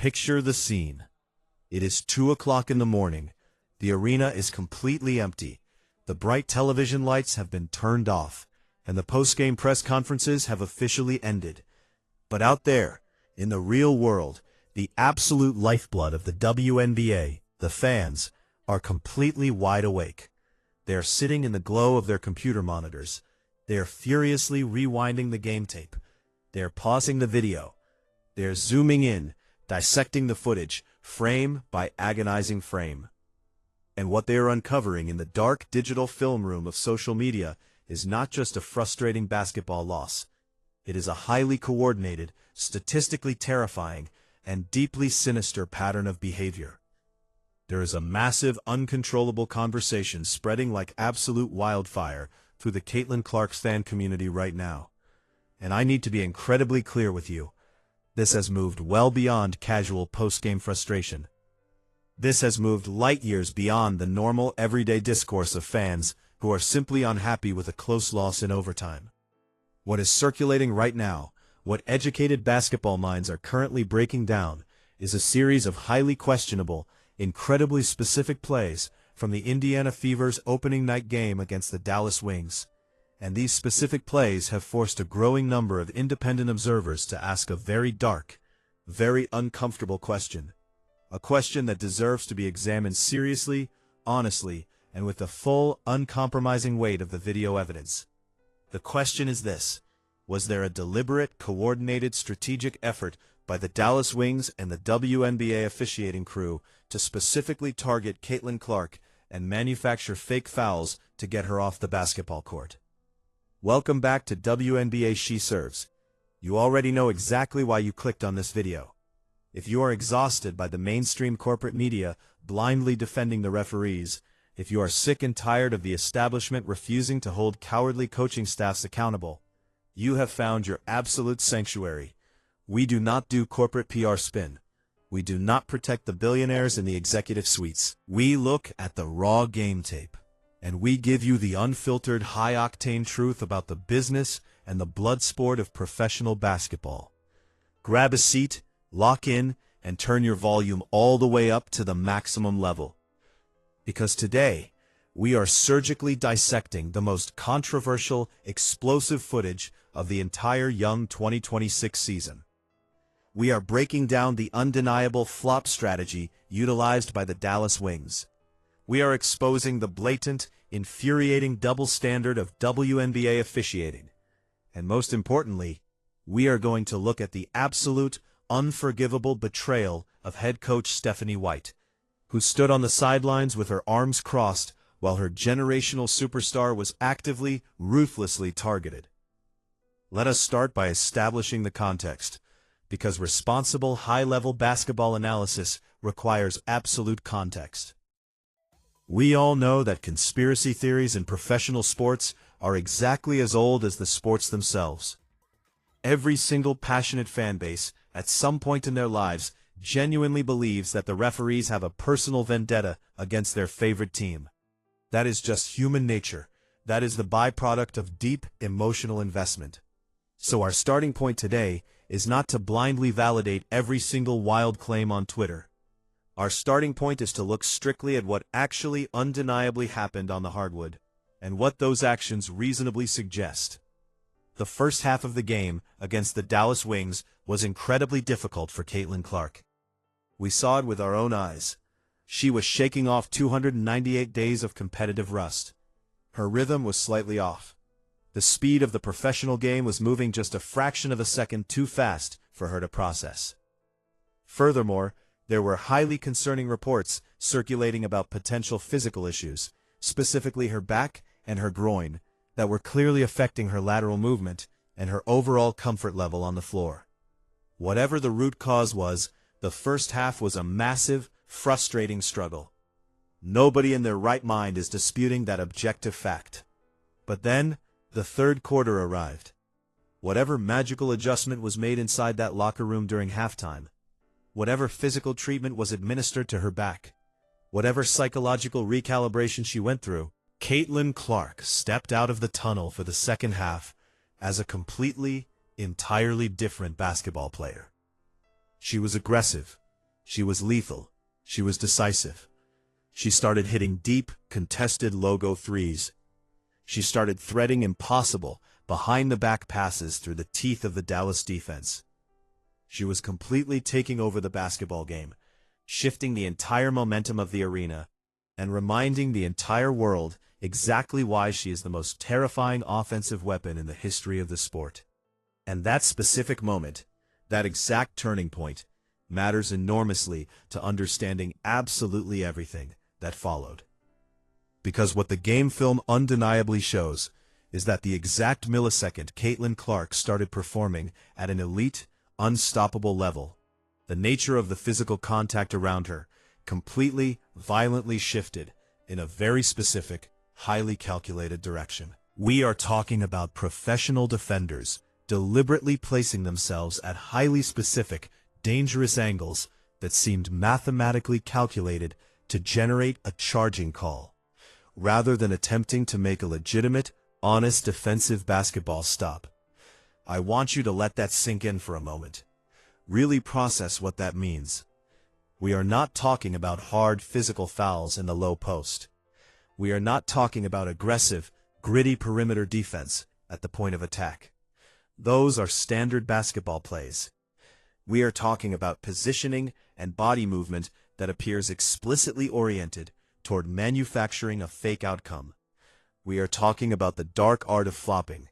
Picture the scene. It is 2 o'clock in the morning. The arena is completely empty. The bright television lights have been turned off, and the post-game press conferences have officially ended. But out there, in the real world, the absolute lifeblood of the WNBA, the fans, are completely wide awake. They are sitting in the glow of their computer monitors. They are furiously rewinding the game tape. They are pausing the video. They are zooming in, dissecting the footage, frame by agonizing frame. And what they are uncovering in the dark digital film room of social media is not just a frustrating basketball loss. It is a highly coordinated, statistically terrifying, and deeply sinister pattern of behavior. There is a massive, uncontrollable conversation spreading like absolute wildfire through the Caitlin Clark fan community right now. And I need to be incredibly clear with you. This has moved well beyond casual post-game frustration. This has moved light years beyond the normal, everyday discourse of fans who are simply unhappy with a close loss in overtime. What is circulating right now, what educated basketball minds are currently breaking down, is a series of highly questionable, incredibly specific plays from the Indiana Fever's opening night game against the Dallas Wings. And these specific plays have forced a growing number of independent observers to ask a very dark, very uncomfortable question. A question that deserves to be examined seriously, honestly, and with the full, uncompromising weight of the video evidence. The question is this: was there a deliberate, coordinated, strategic effort by the Dallas Wings and the WNBA officiating crew to specifically target Caitlin Clark and manufacture fake fouls to get her off the basketball court? Welcome back to WNBA She Serves. You already know exactly why you clicked on this video. If you are exhausted by the mainstream corporate media blindly defending the referees, if you are sick and tired of the establishment refusing to hold cowardly coaching staffs accountable, you have found your absolute sanctuary. We do not do corporate PR spin. We do not protect the billionaires in the executive suites. We look at the raw game tape, and we give you the unfiltered, high-octane truth about the business and the blood sport of professional basketball. Grab a seat, lock in, and turn your volume all the way up to the maximum level. Because today, we are surgically dissecting the most controversial, explosive footage of the entire young 2026 season. We are breaking down the undeniable flop strategy utilized by the Dallas Wings. We are exposing the blatant, infuriating double standard of WNBA officiating. And most importantly, we are going to look at the absolute, unforgivable betrayal of head coach Stephanie White, who stood on the sidelines with her arms crossed while her generational superstar was actively, ruthlessly targeted. Let us start by establishing the context, because responsible, high-level basketball analysis requires absolute context. We all know that conspiracy theories in professional sports are exactly as old as the sports themselves. Every single passionate fan base, at some point in their lives, genuinely believes that the referees have a personal vendetta against their favorite team. That is just human nature. That is the byproduct of deep emotional investment. So our starting point today is not to blindly validate every single wild claim on Twitter. Our starting point is to look strictly at what actually undeniably happened on the hardwood, and what those actions reasonably suggest. The first half of the game against the Dallas Wings was incredibly difficult for Caitlin Clark. We saw it with our own eyes. She was shaking off 298 days of competitive rust. Her rhythm was slightly off. The speed of the professional game was moving just a fraction of a second too fast for her to process. Furthermore, there were highly concerning reports circulating about potential physical issues, specifically her back and her groin, that were clearly affecting her lateral movement and her overall comfort level on the floor. Whatever the root cause was, the first half was a massive, frustrating struggle. Nobody in their right mind is disputing that objective fact. But then, the third quarter arrived. Whatever magical adjustment was made inside that locker room during halftime, whatever physical treatment was administered to her back, whatever psychological recalibration she went through, Caitlin Clark stepped out of the tunnel for the second half as a completely, entirely different basketball player. She was aggressive. She was lethal. She was decisive. She started hitting deep, contested logo threes. She started threading impossible, behind-the-back passes through the teeth of the Dallas defense. She was completely taking over the basketball game, shifting the entire momentum of the arena, and reminding the entire world exactly why she is the most terrifying offensive weapon in the history of the sport. And that specific moment, that exact turning point, matters enormously to understanding absolutely everything that followed. Because what the game film undeniably shows is that the exact millisecond Caitlin Clark started performing at an elite, unstoppable level, the nature of the physical contact around her completely, violently shifted in a very specific, highly calculated direction. We are talking about professional defenders deliberately placing themselves at highly specific, dangerous angles that seemed mathematically calculated to generate a charging call, rather than attempting to make a legitimate, honest defensive basketball stop. I want you to let that sink in for a moment. Really process what that means. We are not talking about hard physical fouls in the low post. We are not talking about aggressive, gritty perimeter defense at the point of attack. Those are standard basketball plays. We are talking about positioning and body movement that appears explicitly oriented toward manufacturing a fake outcome. We are talking about the dark art of flopping.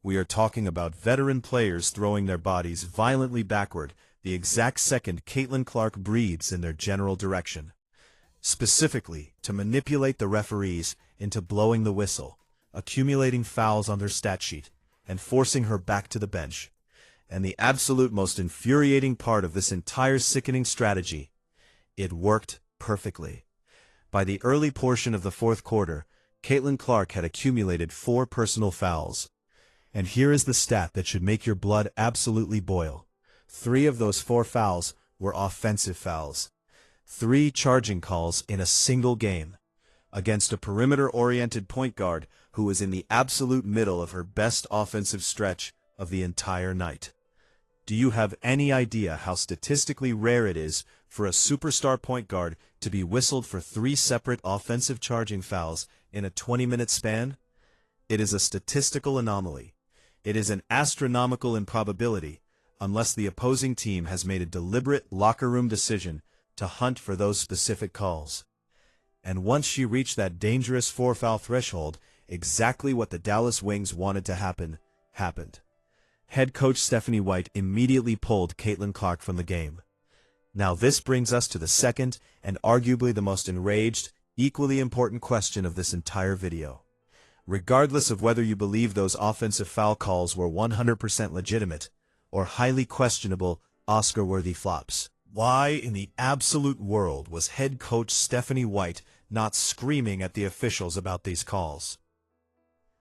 We are talking about veteran players throwing their bodies violently backward the exact second Caitlin Clark breathes in their general direction, specifically to manipulate the referees into blowing the whistle, accumulating fouls on their stat sheet, and forcing her back to the bench. And the absolute most infuriating part of this entire sickening strategy, it worked perfectly. By the early portion of the fourth quarter, Caitlin Clark had accumulated 4 personal fouls. And here is the stat that should make your blood absolutely boil. 3 of those 4 fouls were offensive fouls. 3 charging calls in a single game, against a perimeter-oriented point guard who was in the absolute middle of her best offensive stretch of the entire night. Do you have any idea how statistically rare it is for a superstar point guard to be whistled for 3 separate offensive charging fouls in a 20-minute span? It is a statistical anomaly. It is an astronomical improbability, unless the opposing team has made a deliberate locker room decision to hunt for those specific calls. And once she reached that dangerous 4-foul threshold, exactly what the Dallas Wings wanted to happen, happened. Head coach Stephanie White immediately pulled Caitlin Clark from the game. Now this brings us to the second and arguably the most enraged, equally important question of this entire video. Regardless of whether you believe those offensive foul calls were 100% legitimate or highly questionable, Oscar-worthy flops, why in the absolute world was head coach Stephanie White not screaming at the officials about these calls?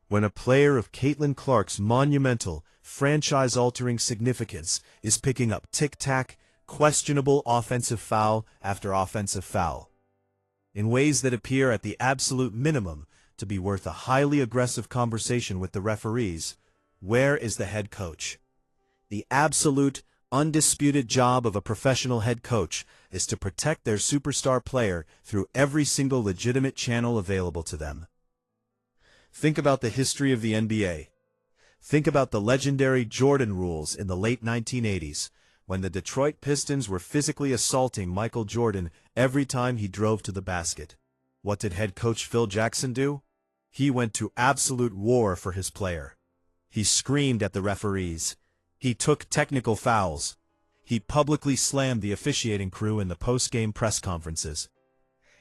When a player of Caitlin Clark's monumental, franchise-altering significance is picking up tic-tac, questionable offensive foul after offensive foul, in ways that appear at the absolute minimum to be worth a highly aggressive conversation with the referees, where is the head coach? The absolute, undisputed job of a professional head coach is to protect their superstar player through every single legitimate channel available to them. Think about the history of the NBA. Think about the legendary Jordan rules in the late 1980s, when the Detroit Pistons were physically assaulting Michael Jordan every time he drove to the basket. What did head coach Phil Jackson do? He went to absolute war for his player. He screamed at the referees. He took technical fouls. He publicly slammed the officiating crew in the post-game press conferences.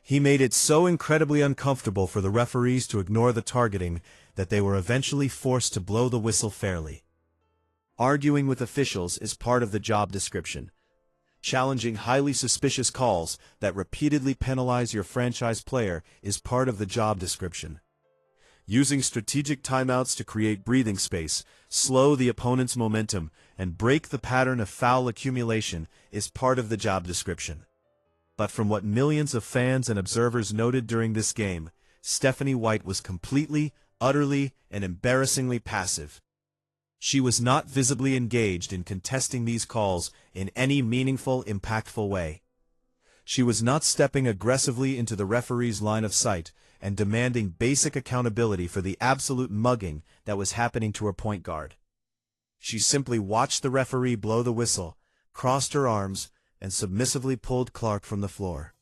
He made it so incredibly uncomfortable for the referees to ignore the targeting that they were eventually forced to blow the whistle fairly. Arguing with officials is part of the job description. Challenging highly suspicious calls that repeatedly penalize your franchise player is part of the job description. Using strategic timeouts to create breathing space, slow the opponent's momentum, and break the pattern of foul accumulation is part of the job description. But from what millions of fans and observers noted during this game, Stephanie White was completely, utterly, and embarrassingly passive. She was not visibly engaged in contesting these calls in any meaningful, impactful way. She was not stepping aggressively into the referee's line of sight and demanding basic accountability for the absolute mugging that was happening to her point guard. She simply watched the referee blow the whistle, crossed her arms, and submissively pulled Clark from the floor.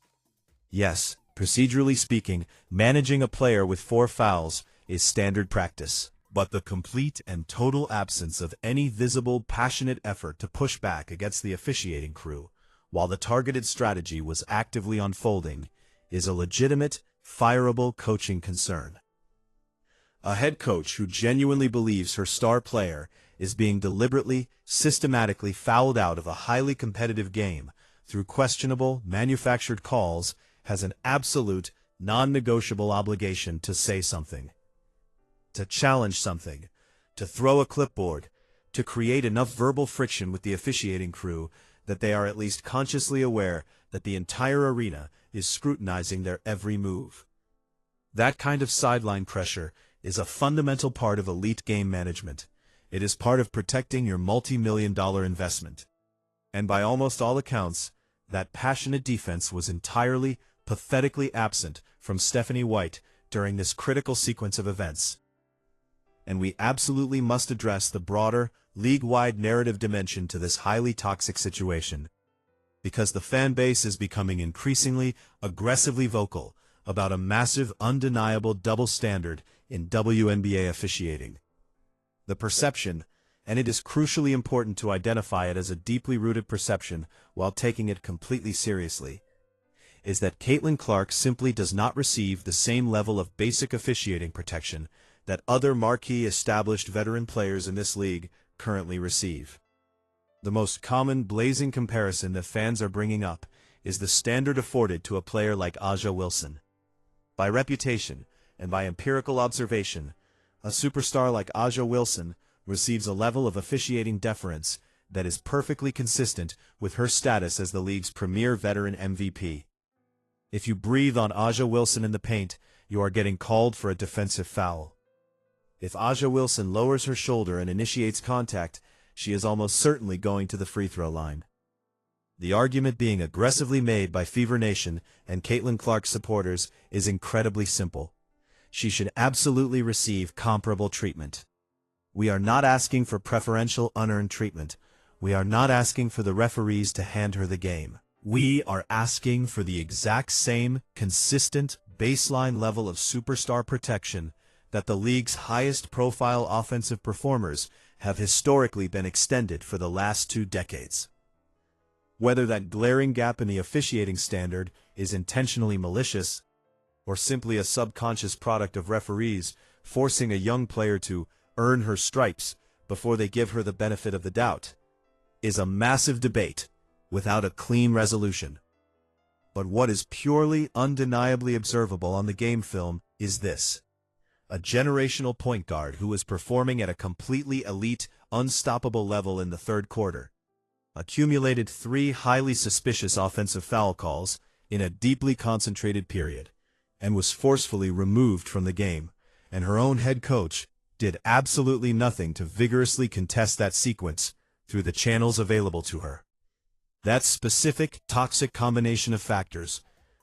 Yes, procedurally speaking, managing a player with 4 fouls is standard practice. But the complete and total absence of any visible, passionate effort to push back against the officiating crew, while the targeted strategy was actively unfolding, is a legitimate, fireable coaching concern. A head coach who genuinely believes her star player is being deliberately, systematically fouled out of a highly competitive game through questionable, manufactured calls has an absolute, non-negotiable obligation to say something. To challenge something, to throw a clipboard, to create enough verbal friction with the officiating crew that they are at least consciously aware that the entire arena is scrutinizing their every move. That kind of sideline pressure is a fundamental part of elite game management. It is part of protecting your multi-million-dollar investment. And by almost all accounts, that passionate defense was entirely, pathetically absent from Stephanie White during this critical sequence of events. And we absolutely must address the broader, league-wide narrative dimension to this highly toxic situation. Because the fan base is becoming increasingly, aggressively vocal about a massive, undeniable double standard in WNBA officiating. The perception, and it is crucially important to identify it as a deeply rooted perception while taking it completely seriously, is that Caitlin Clark simply does not receive the same level of basic officiating protection that other marquee established veteran players in this league currently receive. The most common blazing comparison that fans are bringing up is the standard afforded to a player like Aja Wilson. By reputation and by empirical observation, a superstar like Aja Wilson receives a level of officiating deference that is perfectly consistent with her status as the league's premier veteran MVP. If you breathe on Aja Wilson in the paint, you are getting called for a defensive foul. If Aja Wilson lowers her shoulder and initiates contact, she is almost certainly going to the free throw line. The argument being aggressively made by Fever Nation and Caitlin Clark supporters is incredibly simple. She should absolutely receive comparable treatment. We are not asking for preferential unearned treatment. We are not asking for the referees to hand her the game. We are asking for the exact same, consistent, baseline level of superstar protection that the league's highest-profile offensive performers have historically been extended for the last 2 decades. Whether that glaring gap in the officiating standard is intentionally malicious, or simply a subconscious product of referees forcing a young player to earn her stripes before they give her the benefit of the doubt, is a massive debate without a clean resolution. But what is purely, undeniably observable on the game film is this. A generational point guard who was performing at a completely elite, unstoppable level in the 3rd quarter, accumulated 3 highly suspicious offensive foul calls in a deeply concentrated period, and was forcefully removed from the game, and her own head coach did absolutely nothing to vigorously contest that sequence through the channels available to her. That specific, toxic combination of factors,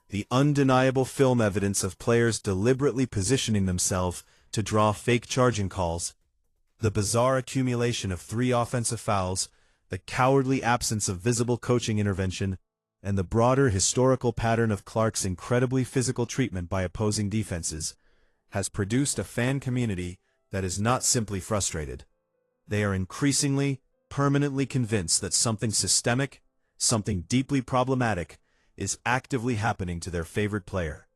the undeniable film evidence of players deliberately positioning themselves to draw fake charging calls, the bizarre accumulation of 3 offensive fouls, the cowardly absence of visible coaching intervention, and the broader historical pattern of Clark's incredibly physical treatment by opposing defenses, has produced a fan community that is not simply frustrated. They are increasingly, permanently convinced that something systemic, something deeply problematic, is actively happening to their favorite player.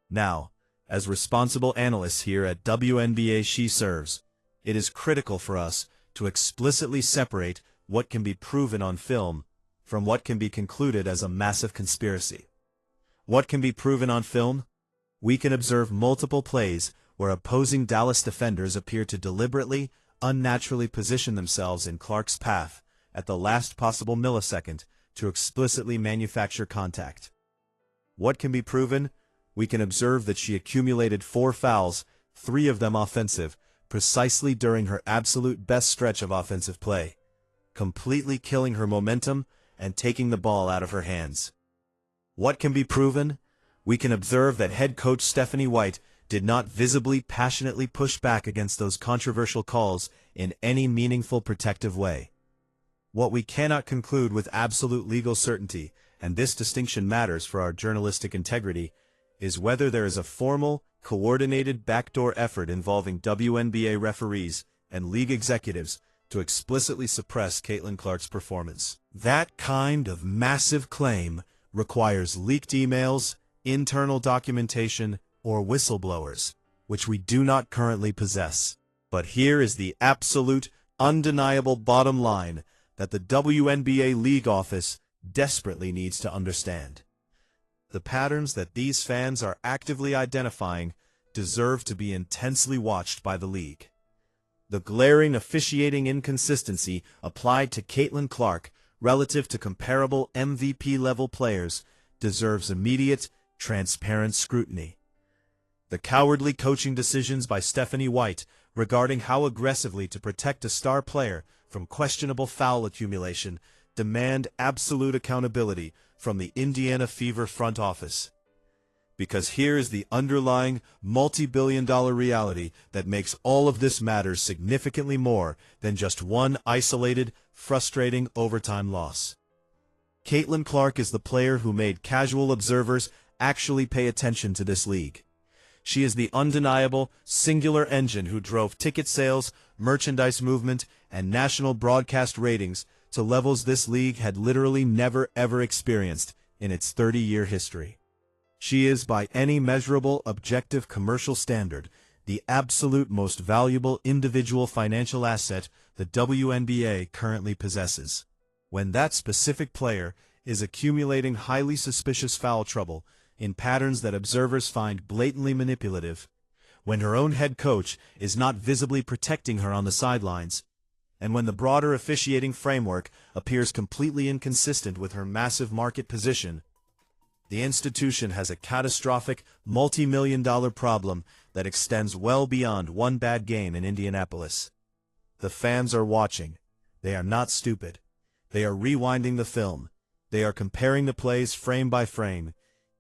Now, as responsible analysts here at WNBA She Serves, it is critical for us to explicitly separate what can be proven on film from what can be concluded as a massive conspiracy. What can be proven on film? We can observe multiple plays where opposing Dallas defenders appear to deliberately, unnaturally position themselves in Clark's path at the last possible millisecond to explicitly manufacture contact. What can be proven? We can observe that she accumulated 4 fouls, 3 of them offensive, precisely during her absolute best stretch of offensive play, completely killing her momentum and taking the ball out of her hands. What can be proven? We can observe that head coach Stephanie White did not visibly passionately push back against those controversial calls in any meaningful protective way. What we cannot conclude with absolute legal certainty, and this distinction matters for our journalistic integrity, is whether there is a formal, coordinated backdoor effort involving WNBA referees and league executives to explicitly suppress Caitlin Clark's performance. That kind of massive claim requires leaked emails, internal documentation, or whistleblowers, which we do not currently possess. But here is the absolute, undeniable bottom line that the WNBA league office desperately needs to understand. The patterns that these fans are actively identifying deserve to be intensely watched by the league. The glaring officiating inconsistency applied to Caitlin Clark relative to comparable MVP-level players deserves immediate, transparent scrutiny. The cowardly coaching decisions by Stephanie White regarding how aggressively to protect a star player from questionable foul accumulation demand absolute accountability from the Indiana Fever front office. Because here is the underlying multi-billion-dollar reality that makes all of this matter significantly more than just one isolated, frustrating overtime loss. Caitlin Clark is the player who made casual observers actually pay attention to this league. She is the undeniable, singular engine who drove ticket sales, merchandise movement, and national broadcast ratings to levels this league had literally never ever experienced in its 30-year history. She is, by any measurable, objective commercial standard, the absolute most valuable individual financial asset the WNBA currently possesses. When that specific player is accumulating highly suspicious foul trouble in patterns that observers find blatantly manipulative, when her own head coach is not visibly protecting her on the sidelines, and when the broader officiating framework appears completely inconsistent with her massive market position, the institution has a catastrophic, multi-million-dollar problem that extends well beyond one bad game in Indianapolis. The fans are watching. They are not stupid. They are rewinding the film. They are comparing the plays frame by frame.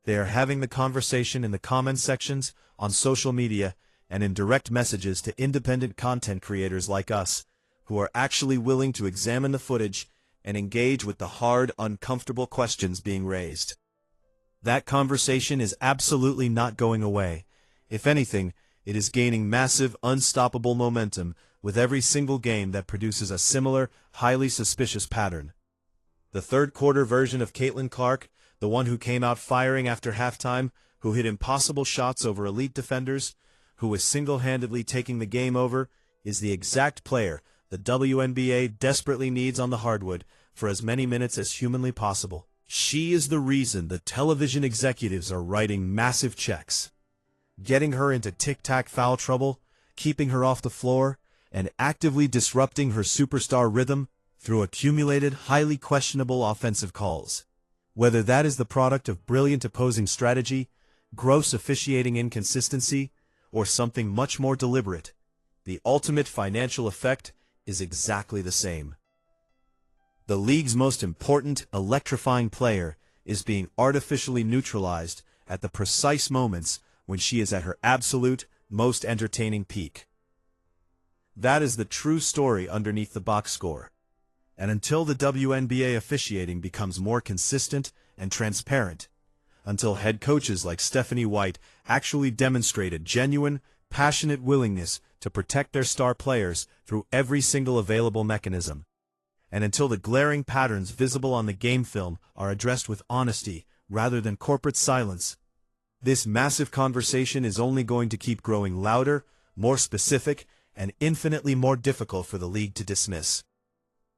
They are having the conversation in the comment sections, on social media, and in direct messages to independent content creators like us, who are actually willing to examine the footage and engage with the hard, uncomfortable questions being raised. That conversation is absolutely not going away. If anything, it is gaining massive, unstoppable momentum with every single game that produces a similar, highly suspicious pattern. The third-quarter version of Caitlin Clark, the one who came out firing after halftime, who hit impossible shots over elite defenders, who was single-handedly taking the game over, is the exact player the WNBA desperately needs on the hardwood for as many minutes as humanly possible. She is the reason the television executives are writing massive checks. Getting her into tic-tac foul trouble, keeping her off the floor, and actively disrupting her superstar rhythm through accumulated, highly questionable offensive calls. Whether that is the product of brilliant opposing strategy, gross officiating inconsistency, or something much more deliberate, the ultimate financial effect is exactly the same. The league's most important, electrifying player is being artificially neutralized at the precise moments when she is at her absolute, most entertaining peak. That is the true story underneath the box score. And until the WNBA officiating becomes more consistent and transparent, until head coaches like Stephanie White actually demonstrate a genuine, passionate willingness to protect their star players through every single available mechanism, and until the glaring patterns visible on the game film are addressed with honesty rather than corporate silence, this massive conversation is only going to keep growing louder, more specific, and infinitely more difficult for the league to dismiss.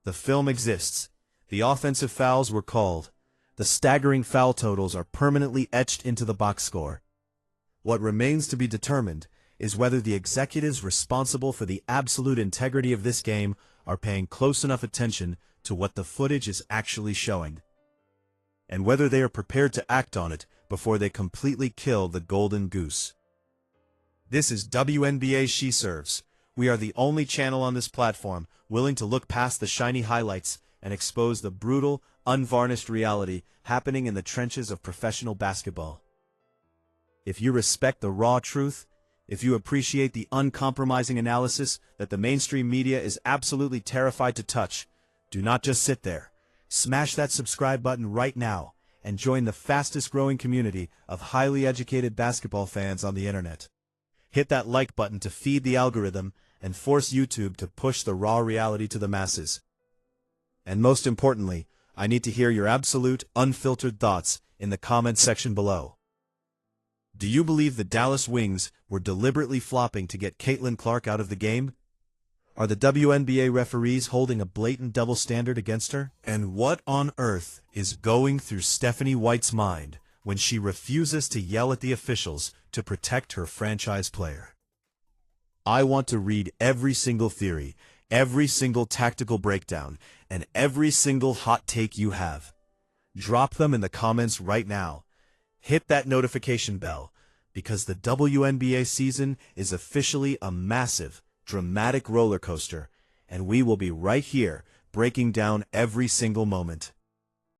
The film exists. The offensive fouls were called. The staggering foul totals are permanently etched into the box score. What remains to be determined is whether the executives responsible for the absolute integrity of this game are paying close enough attention to what the footage is actually showing, and whether they are prepared to act on it before they completely kill the golden goose. This is WNBA She Serves. We are the only channel on this platform willing to look past the shiny highlights and expose the brutal, unvarnished reality happening in the trenches of professional basketball. If you respect the raw truth, if you appreciate the uncompromising analysis that the mainstream media is absolutely terrified to touch, do not just sit there. Smash that subscribe button right now and join the fastest-growing community of highly educated basketball fans on the internet. Hit that like button to feed the algorithm and force YouTube to push the raw reality to the masses. And most importantly, I need to hear your absolute, unfiltered thoughts in the comments section below. Do you believe the Dallas Wings were deliberately flopping to get Caitlin Clark out of the game? Are the WNBA referees holding a blatant double standard against her? And what on earth is going through Stephanie White's mind when she refuses to yell at the officials to protect her franchise player? I want to read every single theory, every single tactical breakdown, and every single hot take you have. Drop them in the comments right now. Hit that notification bell, because the WNBA season is officially a massive, dramatic roller coaster, and we will be right here breaking down every single moment.